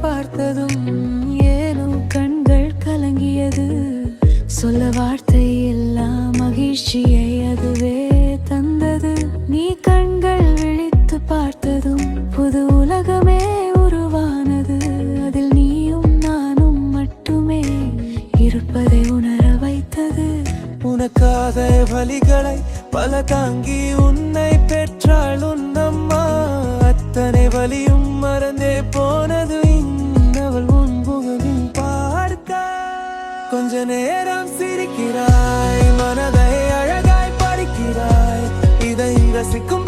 பார்த்ததும் ஏனோ கண்கள் கலங்கியது. சொல்ல வார்த்தை எல்லாம் மகிழ்ச்சியை அதுவே தந்தது. நீ கண்கள் விழித்து பார்த்ததும் புது உலகமே உருவானது. அதில் நீயும் நானும் மட்டுமே இருப்பதை உணர வைத்தது. உனக்காத வலிகளை பல தாங்கி உன்னை பெற்றாள் உன்னம்மா. அத்தனை வலியும் மறந்தே போனது இன்னவள் உன் முகமும் பார்க்க. கொஞ்ச நேரம் சிரிக்கிறாய், மனதை அழகாய் படிக்கிறாய், இதை ரசிக்கும்